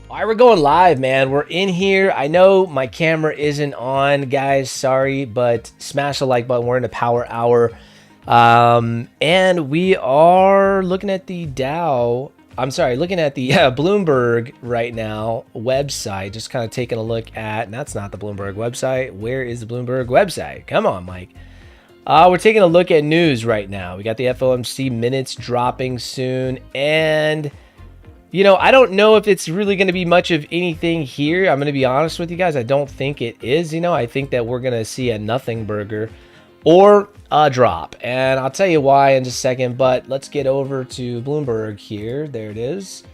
All right, we're going live, man. We're in here. I know my camera isn't on, guys. Sorry, but smash the like button. We're in the power hour. And we are looking at the Dow. I'm sorry, looking at the Bloomberg right now website. Just kind of taking a look at, and that's not the Bloomberg website. Where is the Bloomberg website? Come on, Mike. We're taking a look at news right now. We got the FOMC minutes dropping soon. And you know, I don't know if it's really going to be much of anything here. I'm going to be honest with you guys. I don't think it is. You know, I think that we're going to see a nothing burger or a drop. And I'll tell you why in just a second. But let's get over to Bloomberg here. There it is.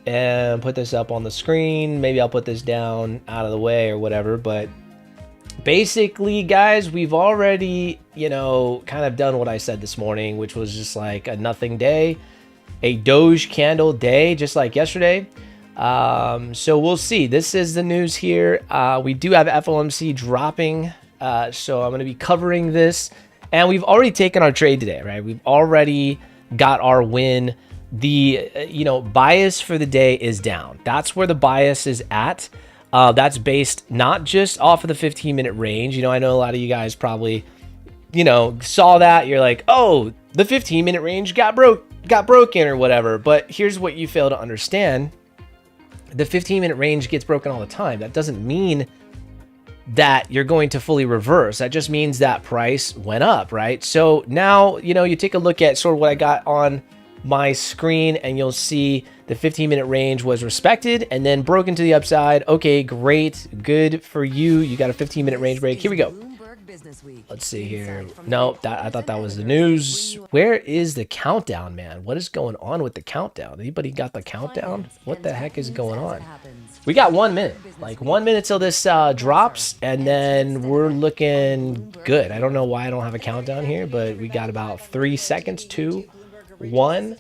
And put this up on the screen. Maybe I'll put this down out of the way or whatever. But basically, guys, we've already, you know, kind of done what I said this morning, which was just like a nothing day. A Doge candle day, just like yesterday. So we'll see. This is the news here. We do have FOMC dropping. So I'm going to be covering this. And we've already taken our trade today, right? We've already got our win. The, bias for the day is down. That's where the bias is at. That's based not just off of the 15-minute range. You know, I know a lot of you guys probably, saw that. You're like, oh, the 15-minute range got broken or whatever. But here's what you fail to understand. The 15-minute range gets broken all the time. That doesn't mean that you're going to fully reverse. That just means that price went up, right? So now, you take a look at sort of what I got on my screen and you'll see the 15-minute range was respected and then broken to the upside. Okay, great. Good for you. You got a 15-minute range break. Here we go. Let's see here. No, I thought that was the news. Where is the countdown, man? What is going on with the countdown? Anybody got the countdown? What the heck is going on? We got 1 minute, like 1 minute till this drops, and then we're looking good. I don't know why I don't have a countdown here, but we got about 3 seconds, 2, 1.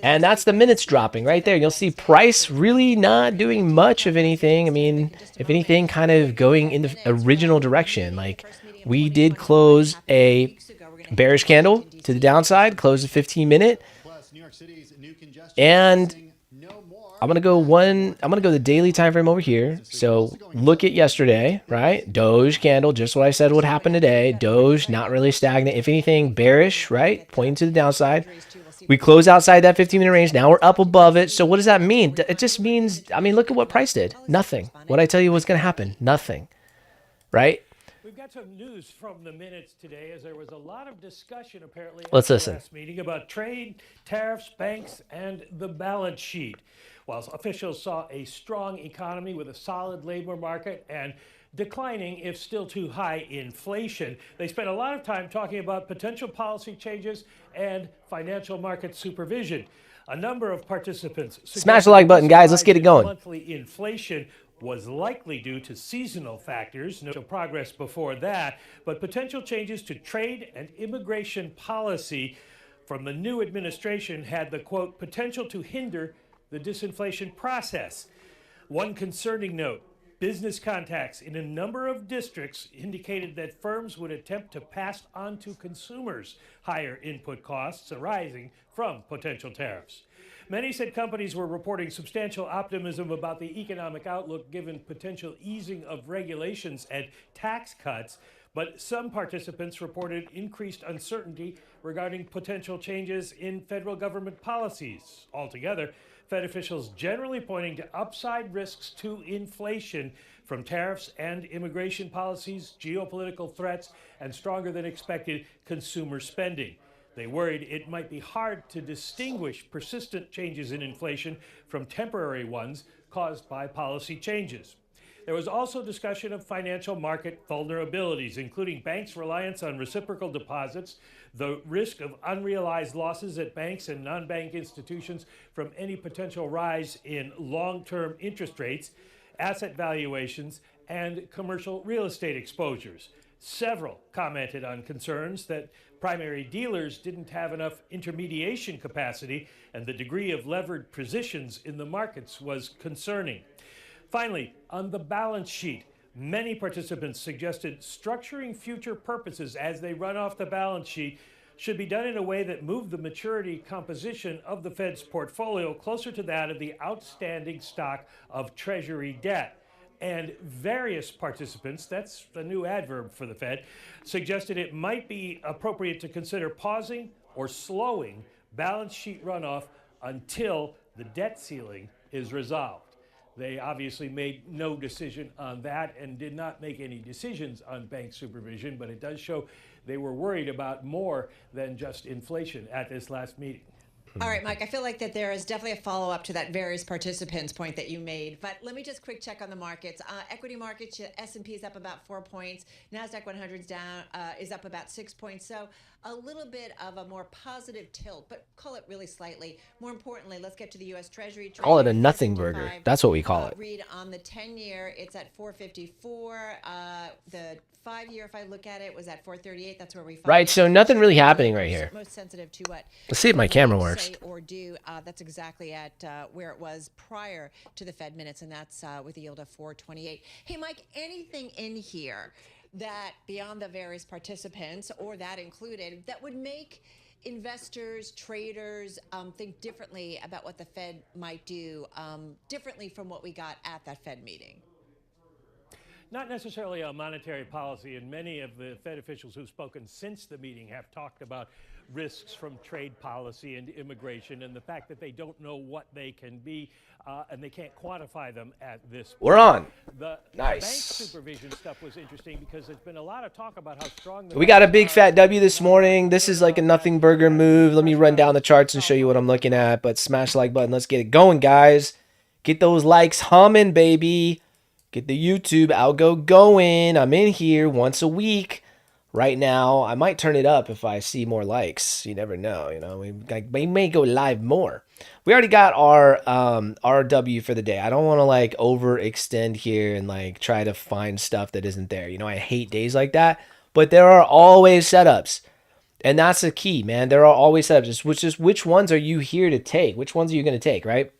And that's the minutes dropping right there. You'll see price really not doing much of anything. I mean, if anything, kind of going in the original direction. Like, we did close a bearish candle to the downside, close the 15-minute. And I'm going to go the daily time frame over here. So look at yesterday, right? Doge candle, just what I said would happen today. Doge, not really stagnant. If anything, bearish, right? Pointing to the downside. We close outside that 15-minute range. Now we're up above it. So what does that mean? It just means, look at what price did. Nothing. What I tell you was going to happen. Nothing. Right? We've got some news from the minutes today, as there was a lot of discussion apparently Let's at the listen. last meeting about trade, tariffs, banks, and the balance sheet. While officials saw a strong economy with a solid labor market and declining, if still too high, inflation, they spent a lot of time talking about potential policy changes and financial market supervision. A number of participants smash the like button, guys. Let's get it going. Monthly inflation was likely due to seasonal factors, no progress before that, but potential changes to trade and immigration policy from the new administration had the, quote, potential to hinder the disinflation process. One concerning note, business contacts in a number of districts indicated that firms would attempt to pass on to consumers higher input costs arising from potential tariffs. Many said companies were reporting substantial optimism about the economic outlook given potential easing of regulations and tax cuts, but some participants reported increased uncertainty regarding potential changes in federal government policies. Altogether, Fed officials generally pointing to upside risks to inflation from tariffs and immigration policies, geopolitical threats, and stronger than expected consumer spending. They worried it might be hard to distinguish persistent changes in inflation from temporary ones caused by policy changes. There was also discussion of financial market vulnerabilities, including banks' reliance on reciprocal deposits, the risk of unrealized losses at banks and non-bank institutions from any potential rise in long-term interest rates, asset valuations, and commercial real estate exposures. Several commented on concerns that primary dealers didn't have enough intermediation capacity and the degree of levered positions in the markets was concerning. Finally, on the balance sheet, many participants suggested structuring future purposes as they run off the balance sheet should be done in a way that moved the maturity composition of the Fed's portfolio closer to that of the outstanding stock of Treasury debt. And various participants, that's a new adverb for the Fed, suggested it might be appropriate to consider pausing or slowing balance sheet runoff until the debt ceiling is resolved. They obviously made no decision on that and did not make any decisions on bank supervision, but it does show they were worried about more than just inflation at this last meeting. All right, Mike, I feel like that there is definitely a follow-up to that various participants point that you made, but let me just quick check on the markets. Equity markets, S&P is up about 4 points. Nasdaq 100 is down, is up about 6 points. So a little bit of a more positive tilt, but call it really slightly. More importantly, let's get to the U.S. Treasury. Call it a nothing burger. That's what we call it. Read on the 10-year, it's at 454. The 5-year, if I look at it, was at 438. That's where we find right. So nothing really happening right here. Most sensitive to what? Let's see if my camera works. Or do that's exactly at where it was prior to the Fed minutes, and that's with a yield of 428. Hey, Mike, anything in here that beyond the various participants, or that included, that would make investors, traders think differently about what the Fed might do differently from what we got at that Fed meeting? Not necessarily on monetary policy, and many of the Fed officials who've spoken since the meeting have talked about risks from trade policy and immigration and the fact that they don't know what they can be and they can't quantify them at this point. We're on. The nice. Bank supervision stuff was interesting because there's been a lot of talk about how strong we got a big fat W this morning. This is like a nothing burger move. Let me run down the charts and show you what I'm looking at, but smash the like button. Let's get it going, guys. Get those likes humming, baby. Get the YouTube algo going. I'm in here once a week right now. I might turn it up if I see more likes. You never know. You know, we may go live more. We already got our RW for the day. I don't want to like overextend here and like try to find stuff that isn't there. You know, I hate days like that, but there are always setups. And that's the key, man. There are always setups. Which ones are you here to take? Which ones are you going to take, right?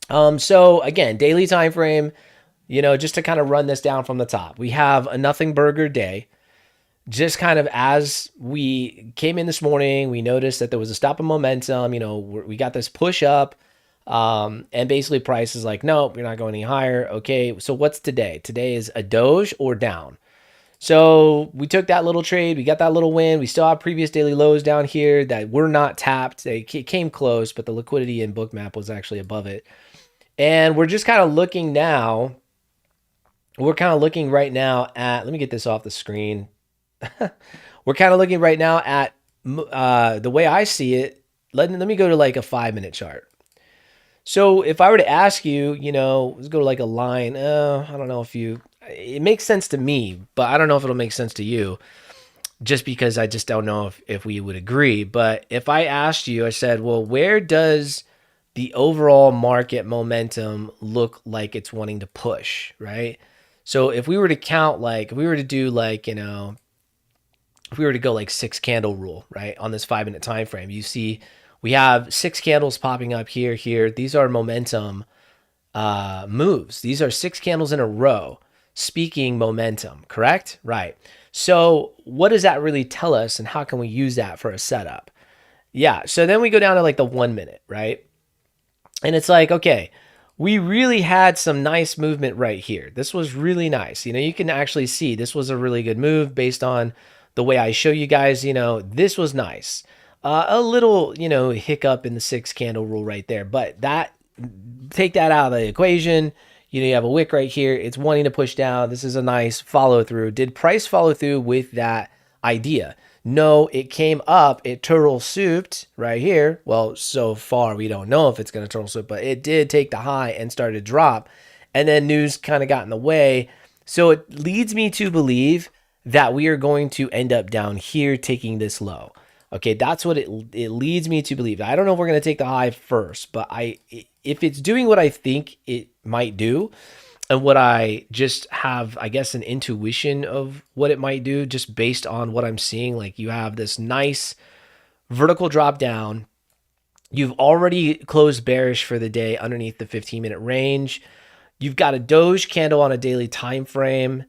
So again, daily time frame. You know, just to kind of run this down from the top, we have a nothing burger day. Just kind of as we came in this morning, we noticed that there was a stop in momentum. You know, we got this push up and basically price is like, nope, you're not going any higher. Okay, so what's today? Today is a doge or down. So we took that little trade. We got that little win. We still have previous daily lows down here that were not tapped. They came close, but the liquidity in Bookmap was actually above it. And we're just kind of looking now. We're kind of looking right now at, let me get this off the screen. We're kind of looking right now at the way I see it. Let me go to like a 5-minute chart. So if I were to ask you, you know, let's go to like a line. I don't know if it makes sense to me, but I don't know if it'll make sense to you just because I just don't know if we would agree. But if I asked you, I said, well, where does the overall market momentum look like it's wanting to push, right? So if we were to count, like, if we were to do like, you know, if we were to go like 6 candle rule, right, on this 5-minute time frame, you see we have 6 candles popping up here. These are momentum moves. These are 6 candles in a row speaking momentum, correct? Right. So what does that really tell us and how can we use that for a setup? Yeah. So then we go down to like the 1 minute, right? And it's like, okay, we really had some nice movement right here. This was really nice. You know, you can actually see this was a really good move based on the way I show you guys. You know, this was nice. A little, you know, hiccup in the 6 candle rule right there. But take that out of the equation. You know, you have a wick right here. It's wanting to push down. This is a nice follow through. Did price follow through with that idea? No, it came up, it turtle souped right here. Well, so far we don't know if it's going to turtle soup, but it did take the high and started to drop. And then news kind of got in the way. So it leads me to believe that we are going to end up down here taking this low. Okay, that's what it leads me to believe. I don't know if we're going to take the high first, but if it's doing what I think it might do, and what I just have, I guess, an intuition of what it might do just based on what I'm seeing. Like you have this nice vertical drop down. You've already closed bearish for the day underneath the 15-minute range. You've got a doge candle on a daily time frame.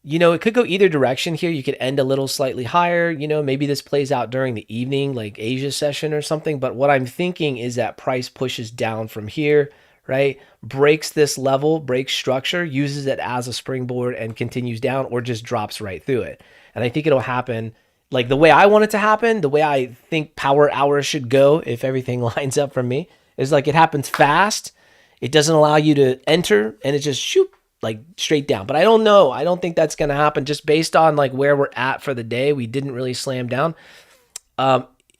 you know, it could go either direction here. You could end a little slightly higher. You know, maybe this plays out during the evening, like Asia session or something. But what I'm thinking is that price pushes down from here, right? Breaks this level, breaks structure, uses it as a springboard and continues down, or just drops right through it. And I think it'll happen like the way I want it to happen, the way I think power hour should go, if everything lines up for me, is like it happens fast. It doesn't allow you to enter, and it just shoot like straight down. But I don't know. I don't think that's going to happen just based on like where we're at for the day. We didn't really slam down.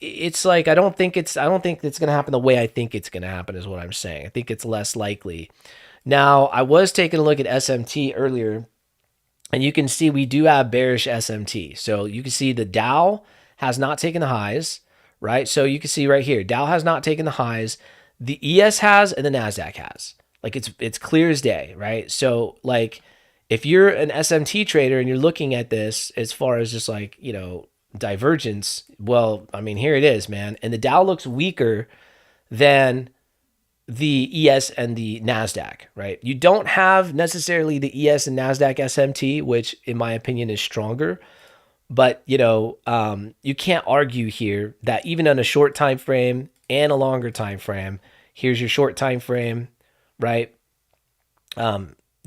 It's like I don't think it's going to happen the way I think it's going to happen is what I'm saying. I think it's less likely. Now, I was taking a look at SMT earlier, and you can see we do have bearish SMT. So you can see the Dow has not taken the highs, right? So you can see right here, Dow has not taken the highs. The ES has, and the Nasdaq has. Like it's clear as day, right? So like if you're an SMT trader and you're looking at this as far as just like, you know, divergence, well, I mean, here it is, man. And the Dow looks weaker than the ES and the Nasdaq, right? You don't have necessarily the ES and Nasdaq SMT, which in my opinion is stronger. But, you know, you can't argue here that even on a short time frame and a longer time frame, here's your short time frame, right?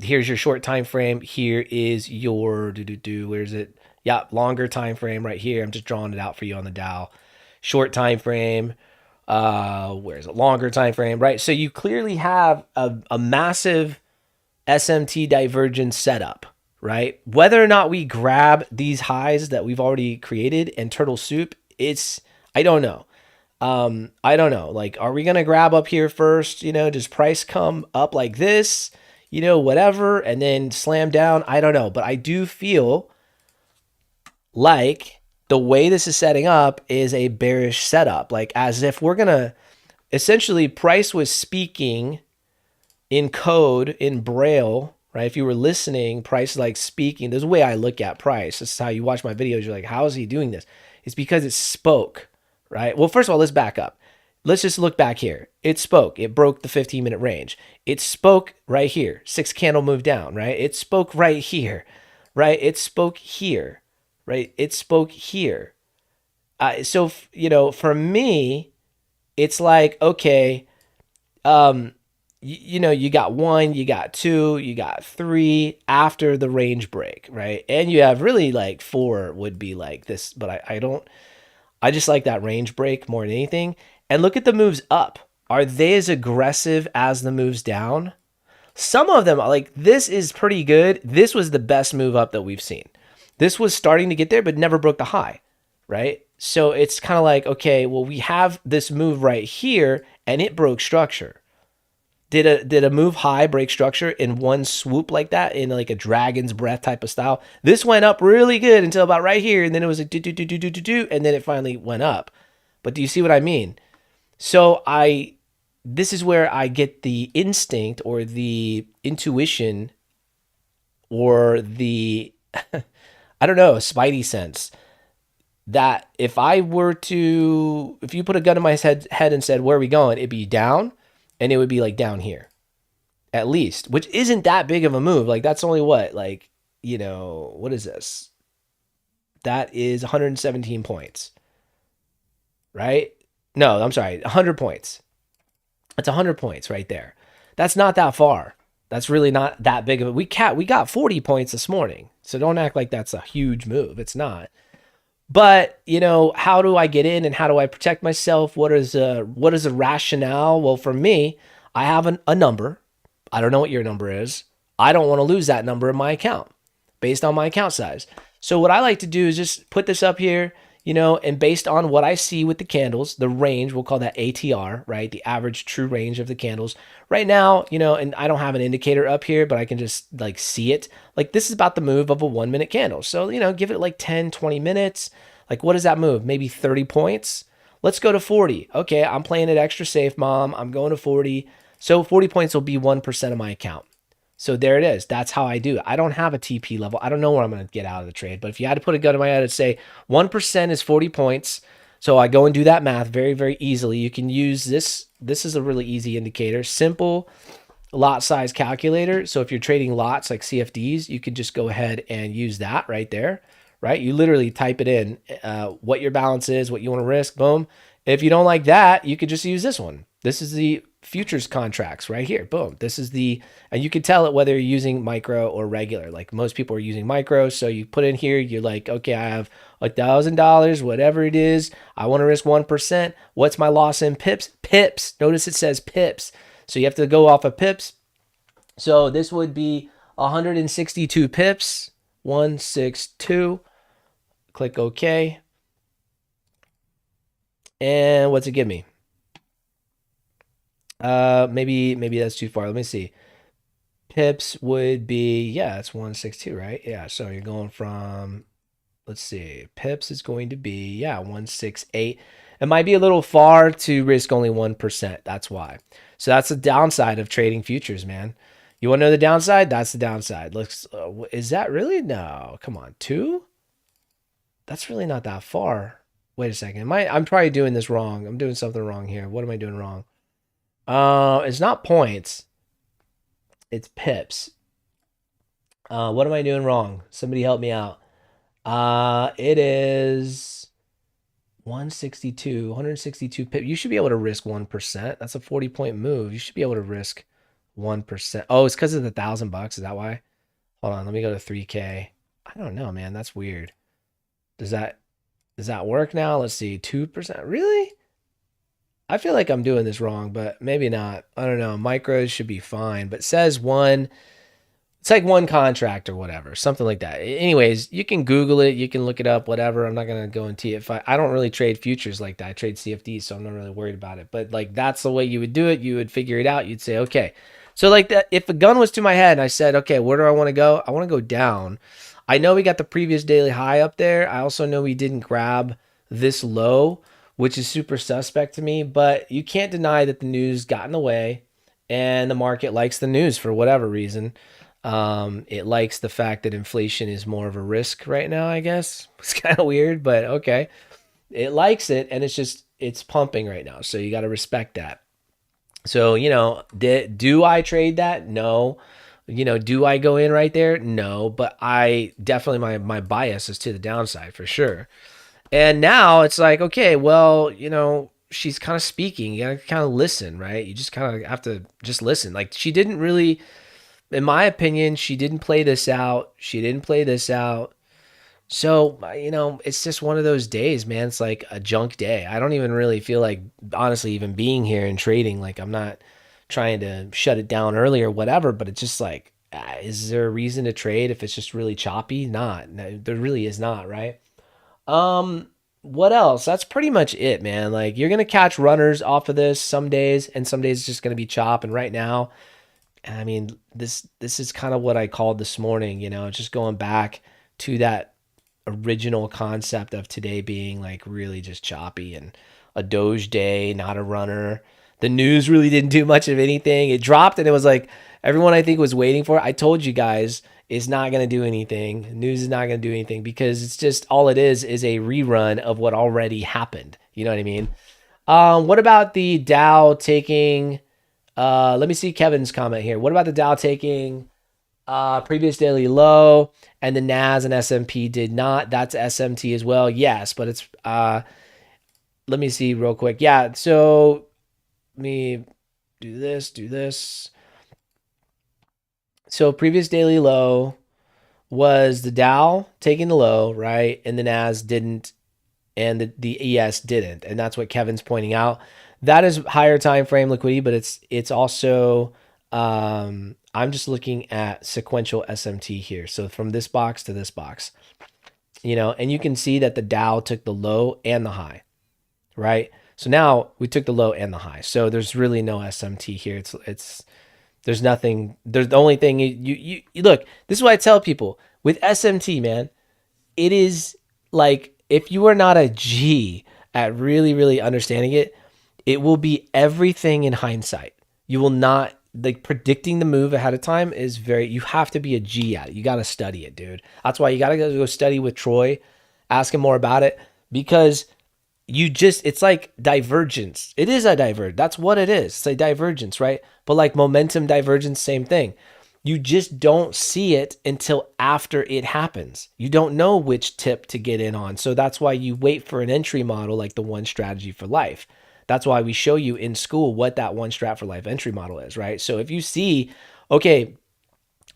Here's your short time frame. Here is your where's it? Yeah, longer time frame right here. I'm just drawing it out for you on the Dow. Short time frame. Where's it? Longer time frame, right? So you clearly have a massive SMT divergence setup, right? Whether or not we grab these highs that we've already created and turtle soup, I don't know. I don't know. Like, are we going to grab up here first? You know, does price come up like this, you know, whatever, and then slam down? I don't know. But I do feel like the way this is setting up is a bearish setup. Like as if we're going to, essentially price was speaking in code, in Braille, right? If you were listening, price like speaking. There's a way I look at price. This is how you watch my videos. You're like, how is he doing this? It's because it spoke, right? Well, first of all, let's back up. Let's just look back here. It spoke. It broke the 15-minute range. It spoke right here. 6 candle move down, right? It spoke right here, right? It spoke here, right? It spoke here. So, you know, for me, it's like, okay, you know, you got 1, you got 2, you got 3 after the range break, right? And you have really like 4 would be like this, but I just like that range break more than anything. And look at the moves up. Are they as aggressive as the moves down? Some of them, like this is pretty good. This was the best move up that we've seen. This was starting to get there, but never broke the high, right? So it's kind of like, okay, well, we have this move right here and it broke structure. Did a move high break structure in one swoop like that, in like a dragon's breath type of style? This went up really good until about right here, and then it was a do, and then it finally went up. But do you see what I mean? So this is where I get the instinct or the intuition or the, I don't know, spidey sense that if you put a gun in my head and said, where are we going? It'd be down. And it would be like down here, at least, which isn't that big of a move. Like that's only what, like, you know, what is this? That is 117 points, right? No, I'm sorry, 100 points. That's 100 points right there. That's not that far. That's really not that big of a, we got 40 points this morning. So don't act like that's a huge move. It's not. But, you know, how do I get in and how do I protect myself? What is the rationale? Well, for me, I have a number. I don't know what your number is. I don't want to lose that number in my account based on my account size. So what I like to do is just put this up here, you know, and based on what I see with the candles, the range, we'll call that ATR, right? The average true range of the candles. Right now, you know, and I don't have an indicator up here, but I can just like see it. Like this is about the move of a 1-minute candle. So, you know, give it like 10, 20 minutes. Like what does that move? Maybe 30 points. Let's go to 40. Okay, I'm playing it extra safe, mom. I'm going to 40. So 40 points will be 1% of my account. So there it is. That's how I do it. I don't have a TP level. I don't know where I'm going to get out of the trade. But if you had to put a gun in my head and say 1% is 40 points. So I go and do that math very, very easily. You can use this. This is a really easy indicator. Simple. lot size calculator. So if you're trading lots like CFDs, you could just go ahead and use that right there, right? You literally type it in, what your balance is, what you want to risk, boom. If you don't like that, you could just use this one. This is the futures contracts right here, boom. This is the, and you can tell it whether you're using micro or regular. Like most people are using micro. So you put in here, you're like, okay, I have $1,000, whatever it is. I want to risk 1%. What's my loss in pips? Pips. Notice it says pips. So you have to go off of pips. So this would be 162 pips, 162. Click OK. And what's it give me? Maybe that's too far. Let me see. Pips would be, yeah, it's 162, right? Yeah, so you're going from, let's see, pips is going to be, yeah, 168. It might be a little far to risk only 1%. That's why. So that's the downside of trading futures, man. You want to know the downside? That's the downside. Looks, is that really? No, come on, 2? That's really not that far. Wait a second. I'm probably doing this wrong. I'm doing something wrong here. What am I doing wrong? It's not points. It's pips. What am I doing wrong? Somebody help me out. It is 162 pips. You should be able to risk 1%. That's a 40-point move. You should be able to risk 1%. Oh, it's because of the $1,000. Is that why? Hold on. Let me go to 3K. I don't know, man. That's weird. Does that work now? Let's see. 2%. Really? I feel like I'm doing this wrong, but maybe not. I don't know. Micros should be fine, but it says one. It's like one contract or whatever, something like that. Anyways, you can Google it. You can look it up, whatever. I'm not going to go into it. I don't really trade futures like that. I trade CFDs, so I'm not really worried about it. But like that's the way you would do it. You would figure it out. You'd say, okay. So like that, if a gun was to my head and I said, okay, where do I want to go? I want to go down. I know we got the previous daily high up there. I also know we didn't grab this low, which is super suspect to me. But you can't deny that the news got in the way and the market likes the news for whatever reason. It likes the fact that inflation is more of a risk right now, I guess. It's kind of weird, but okay. It likes it, and it's pumping right now. So you got to respect that. So, do I trade that? No. Do I go in right there? No, but I definitely, my bias is to the downside for sure. And now it's like, okay, well, she's kind of speaking. You got to kind of listen, right? You just kind of have to just listen. Like she didn't really, in my opinion, she didn't play this out. So, it's just one of those days, man. It's like a junk day. I don't even really feel like, honestly, even being here and trading. Like, I'm not trying to shut it down early or whatever, but it's just like, is there a reason to trade if it's just really choppy? Not. No, there really is not, right? What else? That's pretty much it, man. Like, you're going to catch runners off of this some days, and some days it's just going to be chop. And right now, I mean, this is kind of what I called this morning, just going back to that original concept of today being like really just choppy and a doge day, not a runner. The news really didn't do much of anything. It dropped and it was like everyone I think was waiting for it. I told you guys it's not going to do anything. News is not going to do anything because it's just all it is a rerun of what already happened. You know what I mean? What about the Dow taking, let me see Kevin's comment here. What about the Dow taking previous daily low and the NAS and S&P did not? That's SMT as well. Yes, but it's, let me see real quick. Yeah. So let me do this. So previous daily low was the Dow taking the low, right? And the NAS didn't, and the ES didn't. And that's what Kevin's pointing out. That is higher time frame liquidity, but it's also, I'm just looking at sequential SMT here. So from this box to this box, and you can see that the Dow took the low and the high, right? So now we took the low and the high. So there's really no SMT here. There's nothing. There's the only thing you look. This is what I tell people with SMT, man. It is like if you are not a G at really, really understanding it, it will be everything in hindsight. You will not, like, predicting the move ahead of time is you have to be a G at it. You got to study it, dude. That's why you got to go study with Troy, ask him more about it, because it's like divergence. It is a divergence. That's what it is. It's a divergence, right? But like momentum divergence, same thing. You just don't see it until after it happens. You don't know which tip to get in on. So that's why you wait for an entry model like the one strategy for life. That's why we show you in school what that one strat for life entry model is, right? So if you see, okay,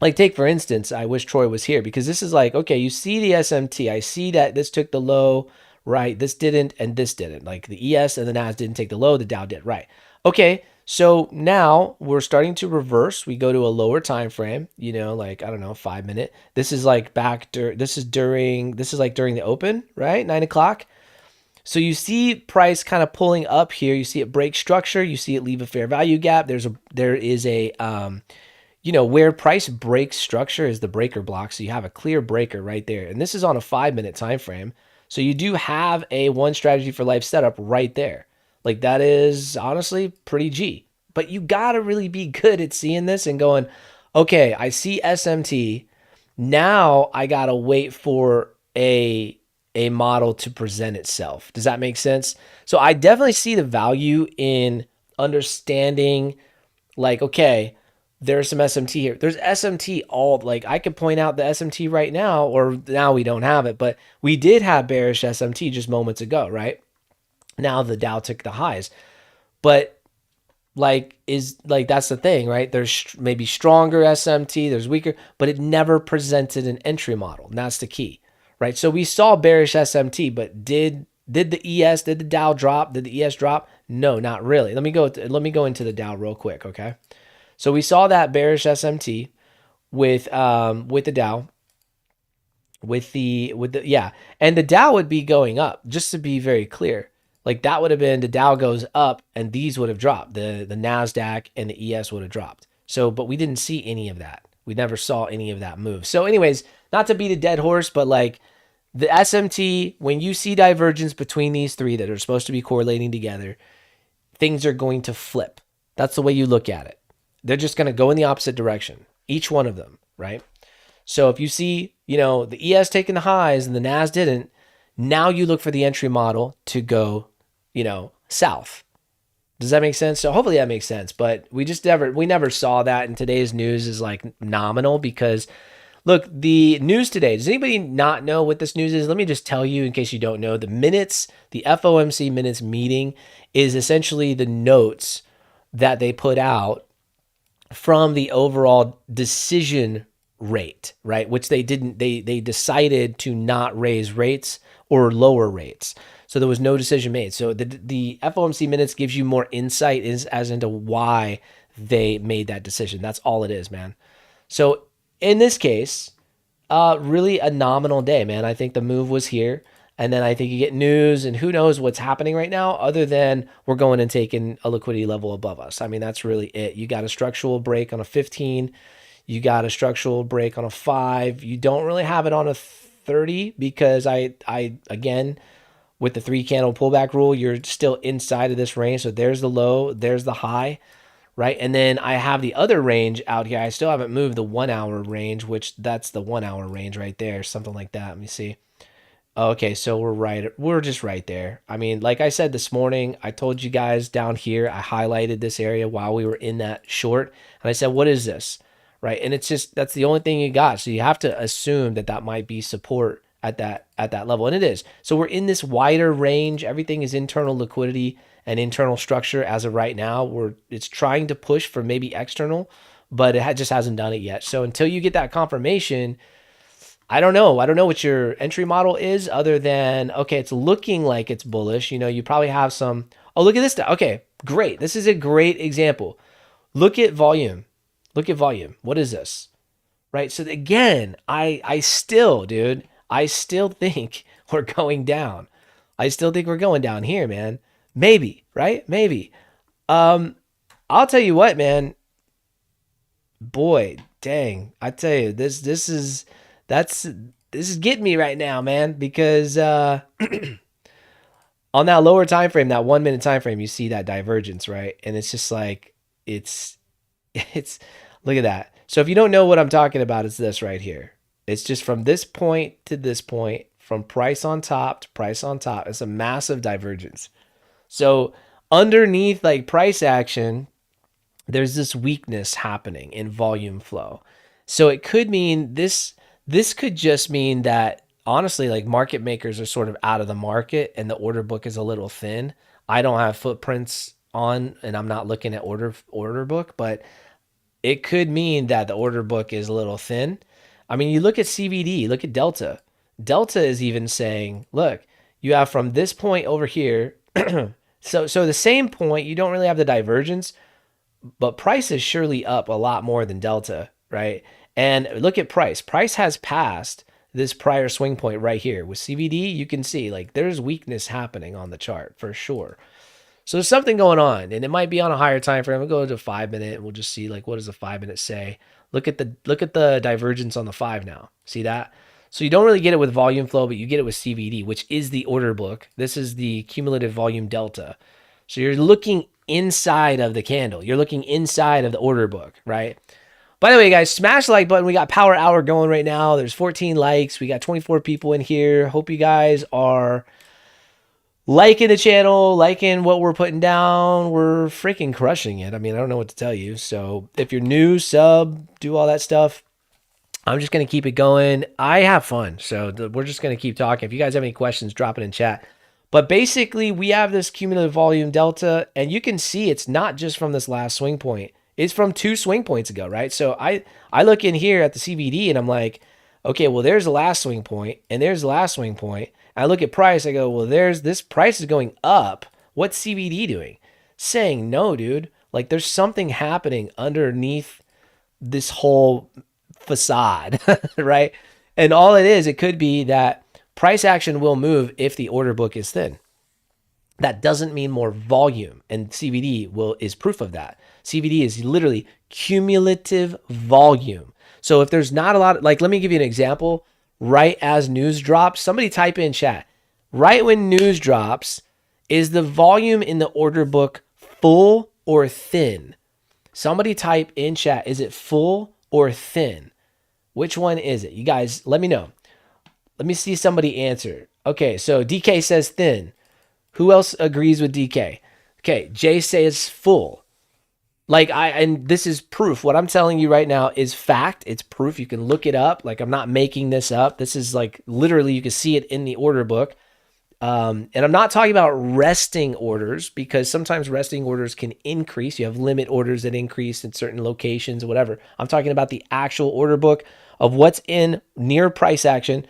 like take for instance, I wish Troy was here because this is like, okay, you see the SMT. I see that this took the low, right? This didn't, and this didn't. Like the ES and the NAS didn't take the low, the Dow did, right? Okay, so now we're starting to reverse. We go to a lower time frame, you know, like I don't know, 5 minute. This is like this is like during the open, right? 9 o'clock. So you see price kind of pulling up here. You see it break structure. You see it leave a fair value gap. There is a you know, where price breaks structure is the breaker block. So you have a clear breaker right there. And this is on a 5 minute time frame. So you do have a one strategy for life setup right there. Like that is honestly pretty G. But you got to really be good at seeing this and going, okay, I see SMT. Now I got to wait for a model to present itself. Does that make sense? So I definitely see the value in understanding like, okay, there's some SMT here. There's SMT all, like I could point out the SMT right now, or now we don't have it, but we did have bearish SMT just moments ago, right? Now the Dow took the highs, but like that's the thing, right? There's maybe stronger SMT, there's weaker, but it never presented an entry model. And that's the key, right? So we saw bearish SMT, but did the Dow drop? Did the ES drop? No, not really. Let me go into the Dow real quick, okay? So we saw that bearish SMT with the Dow, and the Dow would be going up, just to be very clear. Like that would have been the Dow goes up and these would have dropped. The Nasdaq and the ES would have dropped. So, but we didn't see any of that. We never saw any of that move. So anyways, not to beat a dead horse, but like the SMT, when you see divergence between these three that are supposed to be correlating together, things are going to flip. That's the way you look at it. They're just going to go in the opposite direction, each one of them, right? So if you see, you know, the ES taking the highs and the NAS didn't, now you look for the entry model to go, you know, south. Does that make sense? So hopefully that makes sense, but we never saw that, and today's news is like nominal because look, the news today, does anybody not know what this news is? Let me just tell you in case you don't know. The FOMC minutes meeting is essentially the notes that they put out from the overall decision rate, right? Which they didn't, they decided to not raise rates or lower rates. So there was no decision made. So the FOMC minutes gives you more insight as into why they made that decision. That's all it is, man. So in this case, really a nominal day, man. I think the move was here. And then I think you get news and who knows what's happening right now other than we're going and taking a liquidity level above us. I mean, that's really it. You got a structural break on a 15. You got a structural break on a 5. You don't really have it on a 30 because I again, with the 3 candle pullback rule, you're still inside of this range. So there's the low, there's the high, right? And then I have the other range out here. I still haven't moved the 1 hour range, which that's the 1 hour range right there. Something like that. Let me see. Okay, so we're just right there. I mean, like I said this morning, I told you guys down here, I highlighted this area while we were in that short, and I said, what is this? Right, and it's just, that's the only thing you got. So you have to assume that that might be support at that level, and it is. So we're in this wider range. Everything is internal liquidity and internal structure as of right now. It's trying to push for maybe external, but it just hasn't done it yet. So until you get that confirmation, I don't know. I don't know what your entry model is other than, okay, it's looking like it's bullish. You know, you probably have some, oh, look at this. Okay, great. This is a great example. Look at volume. Look at volume. What is this? Right? So again, I still think we're going down. I still think we're going down here, man. Maybe, right? Maybe. I'll tell you what, man. Boy, dang. I tell you, this is getting me right now, man, because on that lower time frame, that 1 minute time frame, you see that divergence, right? And it's just like it's look at that. So if you don't know what I'm talking about, it's this right here. It's just from this point to this point, from price on top to price on top. It's a massive divergence. So underneath like price action, there's this weakness happening in volume flow. So it could mean this could just mean that honestly, like market makers are sort of out of the market and the order book is a little thin. I don't have footprints on and I'm not looking at order book, but it could mean that the order book is a little thin. I mean, you look at CVD, look at Delta. Delta is even saying, look, you have from this point over here. So the same point, you don't really have the divergence, but price is surely up a lot more than Delta, right? And look at price. Price has passed this prior swing point right here. With CVD, you can see like there's weakness happening on the chart for sure. So there's something going on, and it might be on a higher time frame. We'll go to 5 minute, and we'll just see like what does the 5 minute say. Look at the divergence on the 5 now. See that? So you don't really get it with volume flow, but you get it with CVD, which is the order book. This is the cumulative volume delta. So you're looking inside of the candle. You're looking inside of the order book, right? By the way, guys, smash the like button. We got Power Hour going right now. There's 14 likes. We got 24 people in here. Hope you guys are liking the channel, liking what we're putting down. We're freaking crushing it. I mean, I don't know what to tell you. So if you're new, sub, do all that stuff. I'm just going to keep it going. I have fun. So we're just going to keep talking. If you guys have any questions, drop it in chat. But basically, we have this cumulative volume delta, and you can see it's not just from this last swing point. It's from 2 swing points ago, right? So I look in here at the CVD, and I'm like, okay, well, there's the last swing point, and there's the last swing point. I look at price, I go, well, there's this price is going up. What's CVD doing? Saying, no, dude. Like, there's something happening underneath this whole facade, right? And all it is, it could be that price action will move if the order book is thin. That doesn't mean more volume, and CVD is proof of that. CVD is literally cumulative volume. So if there's not a lot, like let me give you an example. Right as news drops, somebody type in chat. Right when news drops, is the volume in the order book full or thin? Somebody type in chat. Is it full or thin? Which one is it? You guys, let me know. Let me see somebody answer. Okay, so DK says thin. Who else agrees with DK? Okay, Jay says full. Like and this is proof. What I'm telling you right now is fact. It's proof. You can look it up. Like I'm not making this up. This is like literally you can see it in the order book. And I'm not talking about resting orders because sometimes resting orders can increase. You have limit orders that increase in certain locations or whatever. I'm talking about the actual order book of what's in near price action.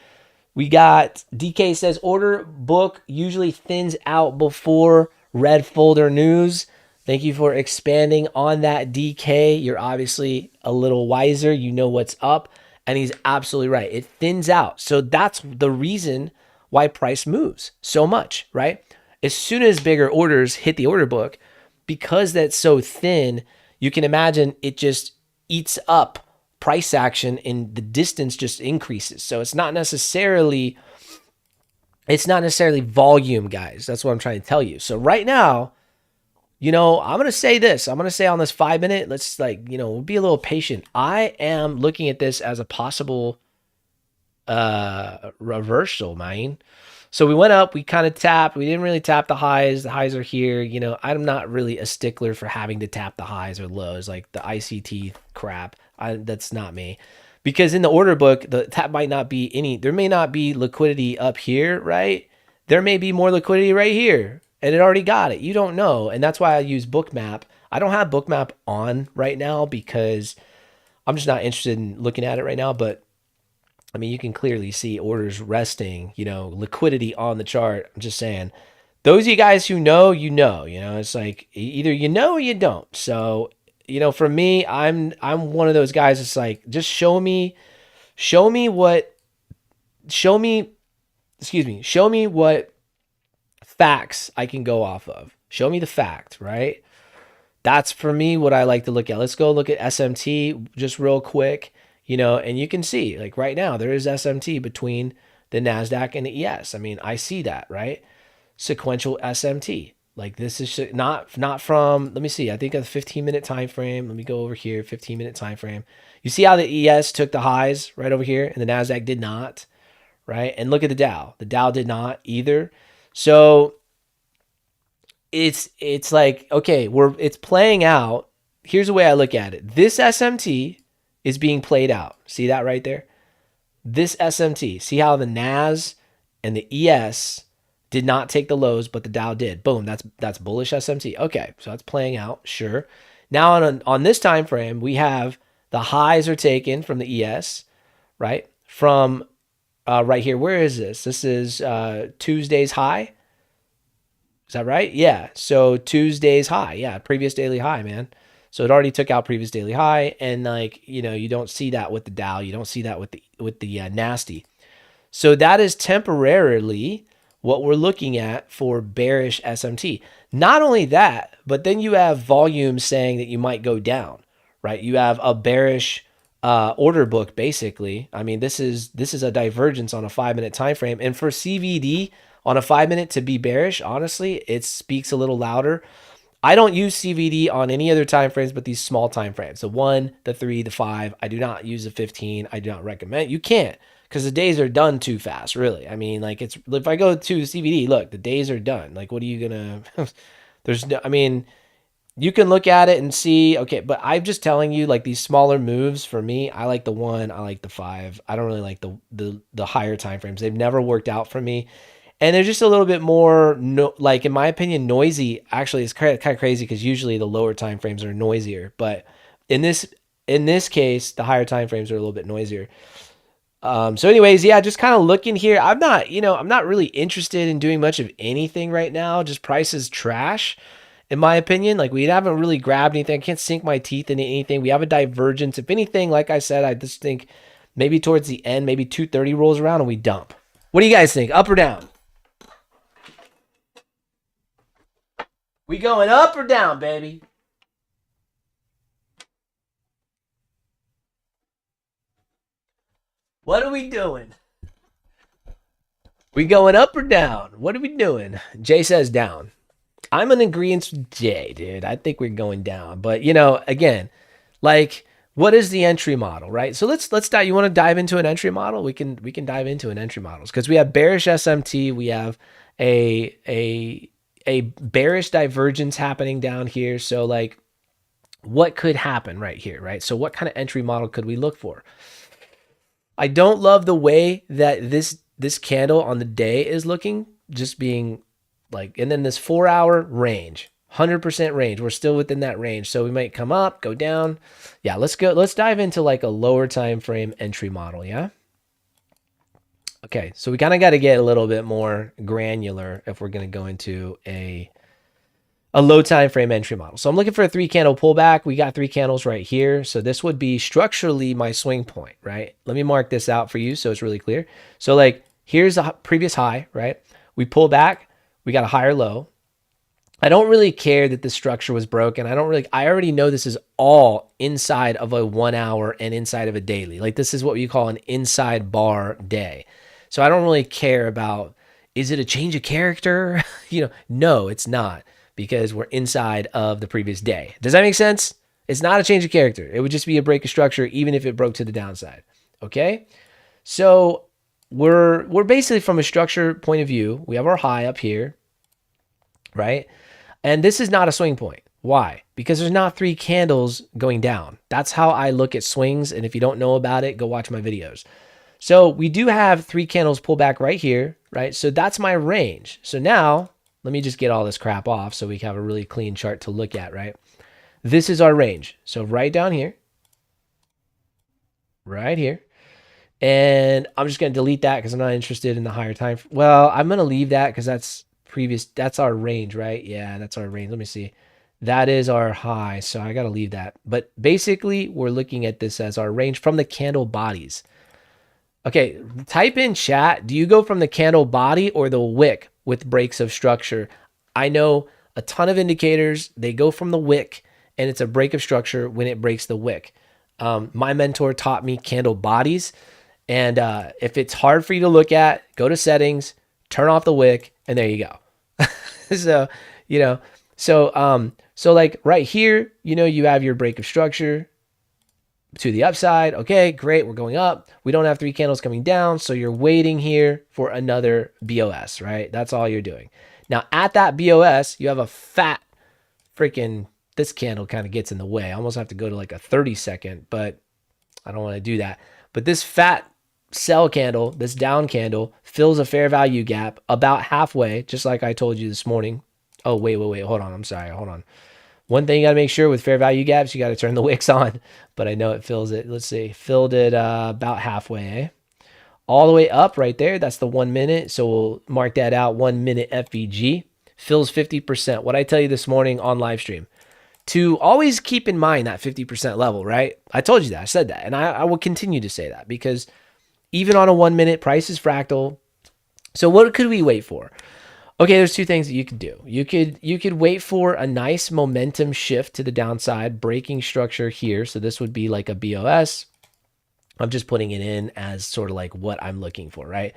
We got DK says order book usually thins out before red folder news. Thank you for expanding on that, DK. You're obviously a little wiser. You know what's up. And he's absolutely right. It thins out. So that's the reason why price moves so much, right? As soon as bigger orders hit the order book, because that's so thin, you can imagine it just eats up price action and the distance just increases. So it's not necessarily volume, guys. That's what I'm trying to tell you. So right now, you know, I'm going to say this. I'm going to say on this 5 minute, let's like, you know, be a little patient. I am looking at this as a possible reversal, man. So we went up, we kind of tapped. We didn't really tap the highs. The highs are here. You know, I'm not really a stickler for having to tap the highs or lows, like the ICT crap. That's not me. Because in the order book, the tap might not be any, there may not be liquidity up here, right? There may be more liquidity right here. And it already got it. You don't know. And that's why I use Bookmap. I don't have Bookmap on right now because I'm just not interested in looking at it right now. But I mean, you can clearly see orders resting, you know, liquidity on the chart. I'm just saying, those of you guys who know, you know, it's like either you know or you don't. So, you know, for me, I'm one of those guys. It's like, just show me what facts I can go off of. Show me the fact, right? That's for me what I like to look at. Let's go look at SMT just real quick, you know, and you can see like right now there is SMT between the Nasdaq and the ES. I mean, I see that, right? Sequential SMT. Like this is not from, let me see, I think a 15-minute time frame. Let me go over here, 15-minute time frame. You see how the ES took the highs right over here and the Nasdaq did not, right? And look at the Dow. The Dow did not either. So it's like, okay, it's playing out. Here's the way I look at it. This SMT is being played out. See that right there? This SMT. See how the NAS and the ES did not take the lows, but the Dow did. Boom, that's bullish SMT. Okay, so that's playing out, sure. Now on this time frame, we have the highs are taken from the ES, right? From right here. Where is this? This is Tuesday's high. Is that right? Yeah. So Tuesday's high. Yeah, previous daily high, man. So it already took out previous daily high, and like, you know, you don't see that with the Dow. You don't see that with the nasty. So that is temporarily what we're looking at for bearish SMT. Not only that, but then you have volume saying that you might go down, right? You have a bearish order book, basically. I mean, this is a divergence on a 5-minute time frame, and for CVD on a 5-minute to be bearish, honestly, it speaks a little louder. I don't use CVD on any other time frames but these small time frames. The 1, the 3, the 5. I do not use the 15. I do not recommend. You can't, because the days are done too fast, really. I mean, like, it's, if I go to CVD, look, the days are done. Like, what are you gonna there's no, I mean, you can look at it and see, okay, but I'm just telling you, like, these smaller moves for me, I like the 1, I like the 5. I don't really like the higher time frames. They've never worked out for me. And they're just a little bit more, like, in my opinion, noisy. Actually, it's kind of crazy because usually the lower time frames are noisier. But in this case, the higher time frames are a little bit noisier. So anyways, yeah, just kind of looking here. I'm not really interested in doing much of anything right now. Just price is trash, in my opinion. Like, we haven't really grabbed anything. I can't sink my teeth into anything. We have a divergence. If anything, like I said, I just think maybe towards the end, maybe 230 rolls around and we dump. What do you guys think? Up or down? We going up or down, baby? What are we doing? We going up or down? What are we doing? Jay says down. I'm in agreement with Jay, dude. I think we're going down. But, you know, again, like, what is the entry model, right? So let's dive. You want to dive into an entry model? We can dive into an entry models, because we have bearish SMT. We have a bearish divergence happening down here. So, like, what could happen right here, right? So what kind of entry model could we look for? I don't love the way that this candle on the day is looking, just being like, and then this 4-hour range, 100% range. We're still within that range. So we might come up, go down. Yeah, let's dive into like a lower time frame entry model, yeah? Okay, so we kind of got to get a little bit more granular if we're going to go into a low time frame entry model. So I'm looking for a 3-candle pullback. We got 3 candles right here. So this would be structurally my swing point, right? Let me mark this out for you so it's really clear. So, like, here's the previous high, right? We pull back, we got a higher low. I don't really care that the structure was broken. I already know this is all inside of a 1 hour and inside of a daily. Like, this is what you call an inside bar day. So I don't really care about, is it a change of character? No, it's not, because we're inside of the previous day. Does that make sense? It's not a change of character. It would just be a break of structure, even if it broke to the downside. Okay? So we're basically, from a structure point of view, we have our high up here, right? And this is not a swing point. Why? Because there's not 3 candles going down. That's how I look at swings. And if you don't know about it, go watch my videos. So we do have 3 candles pull back right here, right? So that's my range. So now let me just get all this crap off so we have a really clean chart to look at, right? This is our range. So right down here, right here. And I'm just going to delete that because I'm not interested in the higher time. Well, I'm going to leave that because that's our range, right? Yeah, that's our range. Let me see. That is our high. So I got to leave that. But basically, we're looking at this as our range from the candle bodies. Okay, type in chat. Do you go from the candle body or the wick with breaks of structure? I know a ton of indicators, they go from the wick, and it's a break of structure when it breaks the wick. My mentor taught me candle bodies. And if it's hard for you to look at, go to settings, turn off the wick, and there you go. So like right here, you have your break of structure. to the upside. Okay, great. We're going up. We don't have 3 candles coming down. So you're waiting here for another BOS, right? That's all you're doing. Now at that BOS, you have a fat freaking, this candle kind of gets in the way. I almost have to go to like a 30-second, but I don't want to do that. But this fat sell candle, this down candle, fills a fair value gap about halfway, just like I told you this morning. Oh, wait. Hold on. I'm sorry. Hold on. One thing you got to make sure with fair value gaps, you got to turn the wicks on. But I know it fills it. Let's see. Filled it about halfway, eh? All the way up right there. That's the 1 minute. So we'll mark that out. 1 minute FVG. Fills 50%. What I tell you this morning on live stream. To always keep in mind that 50% level, right? I told you that. I said that. And I will continue to say that because even on a 1 minute, price is fractal. So what could we wait for? Okay, there's 2 things that you could do. You could wait for a nice momentum shift to the downside, breaking structure here. So this would be like a BOS. I'm just putting it in as sort of like what I'm looking for, right?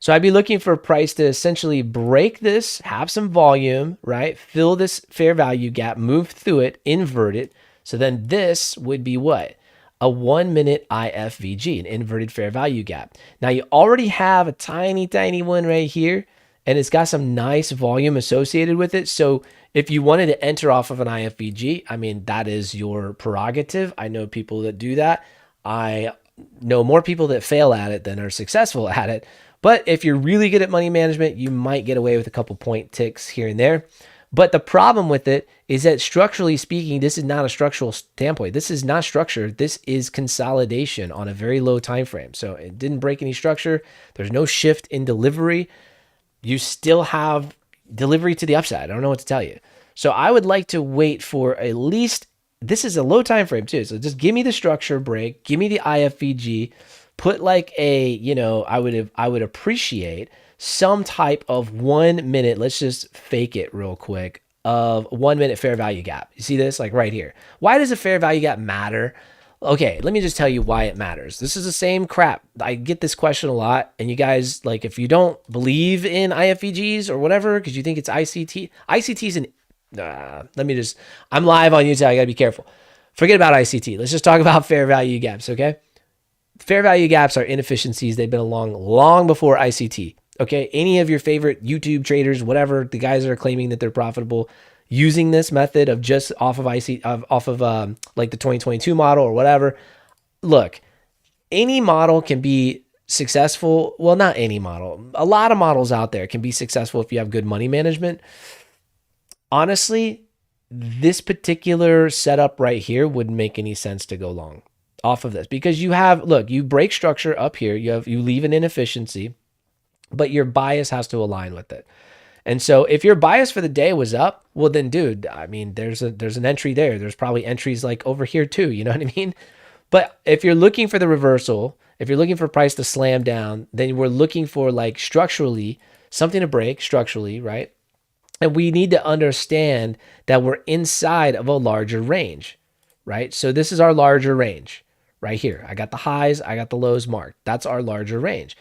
So I'd be looking for price to essentially break this, have some volume, right? Fill this fair value gap, move through it, invert it. So then this would be what? A 1 minute IFVG, an inverted fair value gap. Now you already have a tiny one right here, and it's got some nice volume associated with it. So if you wanted to enter off of an IFVG, I mean, that is your prerogative. I know people that do that. I know more people that fail at it than are successful at it. But if you're really good at money management, you might get away with a couple point ticks here and there. But the problem with it is that structurally speaking, this is not a structural standpoint. This is not structure. This is consolidation on a very low time frame. So it didn't break any structure. There's no shift in delivery. You still have delivery to the upside. I don't know what to tell you. So I would like to wait for at least, this is a low time frame too. So just give me the structure break, give me the IFVG, put like a, you know, I would appreciate some type of 1 minute, let's just fake it real quick, of 1 minute fair value gap. You see this like right here. Why does a fair value gap matter? Okay, let me just tell you why it matters. This is the same crap. I get this question a lot, and you guys, like, if you don't believe in IFVGs or whatever, because you think it's ICT's an, I'm live on YouTube, I gotta be careful. Forget about ICT. Let's just talk about fair value gaps, okay? Fair value gaps are inefficiencies. They've been along long before ICT, okay? Any of your favorite YouTube traders, whatever, the guys that are claiming that they're profitable, using this method of just off of like the 2022 model or whatever. Look, any model can be successful. Well, not any model. A lot of models out there can be successful if you have good money management. Honestly, this particular setup right here wouldn't make any sense to go long off of this because you have, look, you break structure up here. You leave an inefficiency, but your bias has to align with it. And so if your bias for the day was up, well then, dude, I mean, there's an entry there. There's probably entries like over here too. You know what I mean? But if you're looking for the reversal, if you're looking for price to slam down, then we're looking for like structurally something to break structurally, right? And we need to understand that we're inside of a larger range, right? So this is our larger range right here. I got the highs, I got the lows marked. That's our larger range.